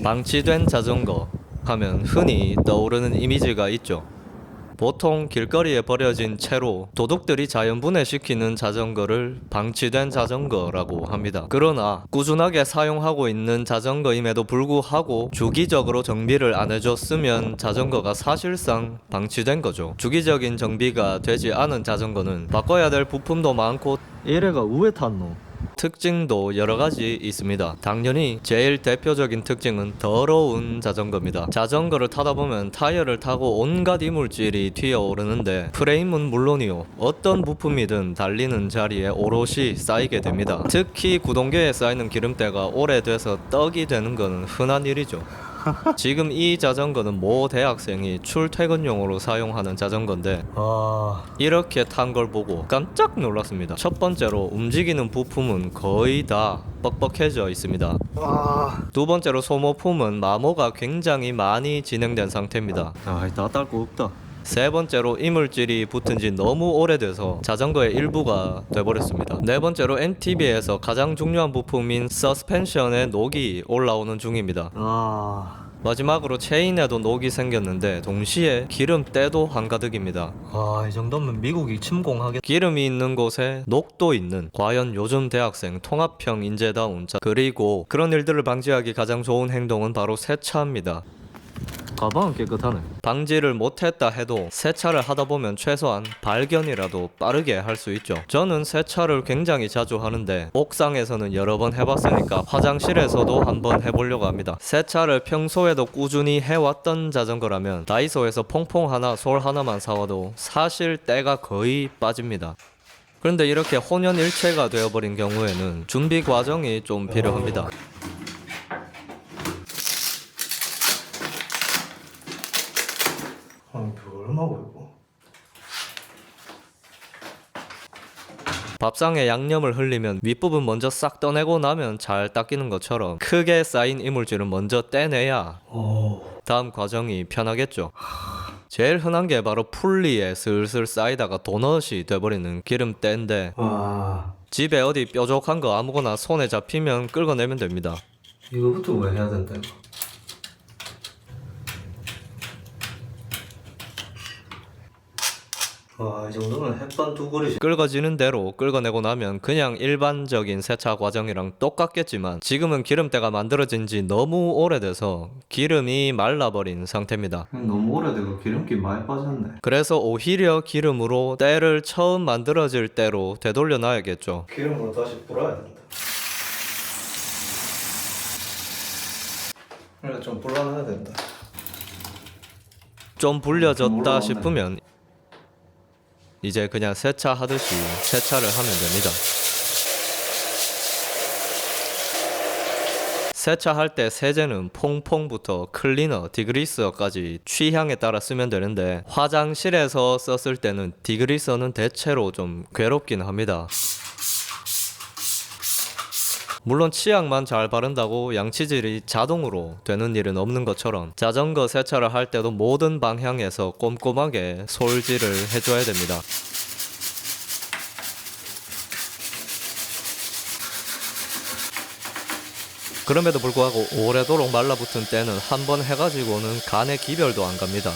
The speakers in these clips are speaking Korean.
방치된 자전거 하면 흔히 떠오르는 이미지가 있죠. 보통 길거리에 버려진 채로 도둑들이 자연분해시키는 자전거를 방치된 자전거라고 합니다. 그러나 꾸준하게 사용하고 있는 자전거임에도 불구하고 주기적으로 정비를 안 해줬으면 자전거가 사실상 방치된 거죠. 주기적인 정비가 되지 않은 자전거는 바꿔야 될 부품도 많고 이래가 우에 탔노? 특징도 여러 가지 있습니다. 당연히 제일 대표적인 특징은 더러운 자전거입니다. 자전거를 타다 보면 타이어를 타고 온갖 이물질이 튀어오르는데 프레임은 물론이요, 어떤 부품이든 달리는 자리에 오롯이 쌓이게 됩니다. 특히 구동계에 쌓이는 기름때가 오래돼서 떡이 되는 건 흔한 일이죠. 지금 이 자전거는 모 대학생이 출퇴근용으로 사용하는 자전거인데 이렇게 탄 걸 보고 깜짝 놀랐습니다. 첫 번째로 움직이는 부품은 거의 다 뻑뻑해져 있습니다. 두 번째로 소모품은 마모가 굉장히 많이 진행된 상태입니다. 다 딸 거 없다. 세 번째로 이물질이 붙은 지 너무 오래돼서 자전거의 일부가 돼버렸습니다. 네 번째로 MTB에서 가장 중요한 부품인 서스펜션에 녹이 올라오는 중입니다. 마지막으로 체인에도 녹이 생겼는데 동시에 기름때도 한가득입니다. 이 정도면 미국이 침공하겠... 기름이 있는 곳에 녹도 있는, 과연 요즘 대학생 통합형 인재다운 자, 그리고 그런 일들을 방지하기 가장 좋은 행동은 바로 세차입니다. 가방은 깨끗하네. 방지를 못했다 해도 세차를 하다 보면 최소한 발견이라도 빠르게 할 수 있죠. 저는 세차를 굉장히 자주 하는데 옥상에서는 여러 번 해봤으니까 화장실에서도 한번 해보려고 합니다. 세차를 평소에도 꾸준히 해왔던 자전거라면 다이소에서 퐁퐁 하나, 솔 하나만 사와도 사실 때가 거의 빠집니다. 그런데 이렇게 혼연일체가 되어버린 경우에는 준비 과정이 좀 필요합니다. 밥상에 양념을 흘리면 윗부분 먼저 싹 떠내고 나면 잘 닦이는 것처럼 크게 쌓인 이물질은 먼저 떼내야 다음 과정이 편하겠죠. 제일 흔한 게 바로 풀리에 슬슬 쌓이다가 도넛이 돼버리는 기름때인데 집에 어디 뾰족한 거 아무거나 손에 잡히면 긁어내면 됩니다. 이거부터 왜 해야 된다 이거? 이 정도면 햇반 두 그릇이 끓어지는 대로 끓어내고 나면 그냥 일반적인 세차 과정이랑 똑같겠지만 지금은 기름때가 만들어진 지 너무 오래돼서 기름이 말라버린 상태입니다. 너무 오래되고 기름기 많이 빠졌네. 그래서 오히려 기름으로 때를 처음 만들어질 때로 되돌려 놔야겠죠. 기름으로 다시 불어야 된다. 그래, 좀 불러놔야 된다. 좀 불려졌다 싶으면 이제 그냥 세차하듯이 세차를 하면 됩니다. 세차할 때 세제는 퐁퐁부터 클리너, 디그리서까지 취향에 따라 쓰면 되는데 화장실에서 썼을 때는 디그리서는 대체로 좀 괴롭긴 합니다. 물론 치약만 잘 바른다고 양치질이 자동으로 되는 일은 없는 것처럼 자전거 세차를 할 때도 모든 방향에서 꼼꼼하게 솔질을 해줘야 됩니다. 그럼에도 불구하고 오래도록 말라붙은 때는 한 번 해가지고는 간의 기별도 안 갑니다.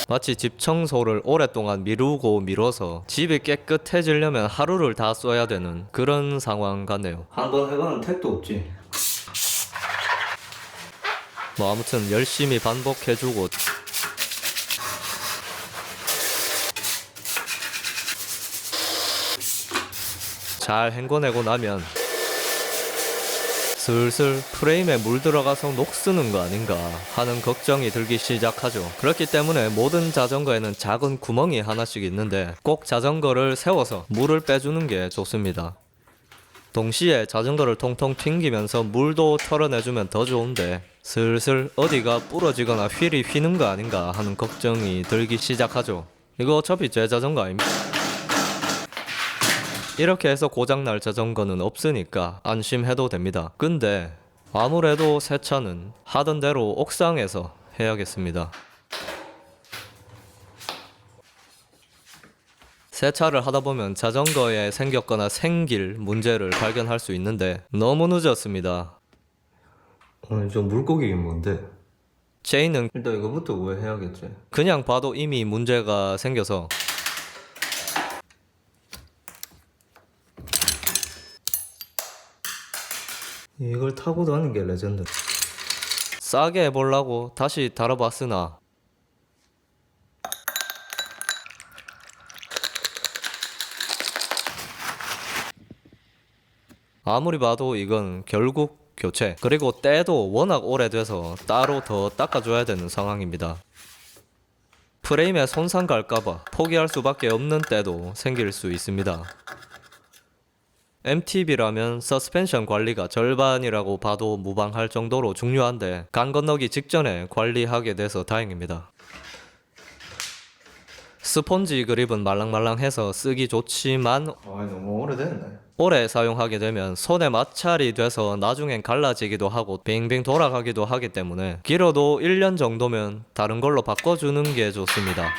마치 집 청소를 오랫동안 미루고 미뤄서 집이 깨끗해지려면 하루를 다 써야 되는 그런 상황 같네요. 한 번 해봐는 택도 없지. 뭐 아무튼 열심히 반복해주고 잘 헹궈내고 나면 슬슬 프레임에 물 들어가서 녹쓰는 거 아닌가 하는 걱정이 들기 시작하죠. 그렇기 때문에 모든 자전거에는 작은 구멍이 하나씩 있는데 꼭 자전거를 세워서 물을 빼주는 게 좋습니다. 동시에 자전거를 통통 튕기면서 물도 털어내주면 더 좋은데 슬슬 어디가 부러지거나 휠이 휘는 거 아닌가 하는 걱정이 들기 시작하죠. 이거 어차피 제 자전거 아닙니까? 이렇게 해서 고장날 자전거는 없으니까 안심해도 됩니다. 근데 아무래도 세차는 하던 대로 옥상에서 해야겠습니다. 세차를 하다 보면 자전거에 생겼거나 생길 문제를 발견할 수 있는데 너무 늦었습니다. 아니 저 물고기긴 뭔데? 체인은 일단 이거부터 오해해야겠지. 그냥 봐도 이미 문제가 생겨서 이걸 타고 다니는 게 레전드. 싸게 해보려고 다시 달아봤으나 아무리 봐도 이건 결국 교체. 그리고 때도 워낙 오래돼서 따로 더 닦아줘야 되는 상황입니다. 프레임에 손상 갈까봐 포기할 수밖에 없는 때도 생길 수 있습니다. MTB라면 서스펜션 관리가 절반이라고 봐도 무방할 정도로 중요한데 강 건너기 직전에 관리하게 돼서 다행입니다. 스폰지 그립은 말랑말랑해서 쓰기 좋지만 너무 오래됐네. 오래 사용하게 되면 손에 마찰이 돼서 나중엔 갈라지기도 하고 빙빙 돌아가기도 하기 때문에 길어도 1년 정도면 다른 걸로 바꿔주는 게 좋습니다.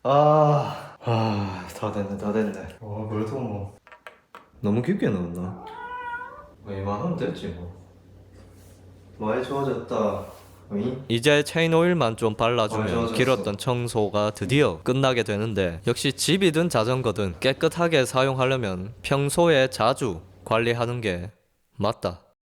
다 됐네, 다 됐네. 그래도 뭐 너무 깊게 넣었나? 이만하면 됐지 뭐. 많이 좋아졌다. 이제 체인 오일만 좀 발라주면 좋아졌어. 길었던 청소가 드디어 끝나게 되는데 역시 집이든 자전거든 깨끗하게 사용하려면 평소에 자주 관리하는 게 맞다.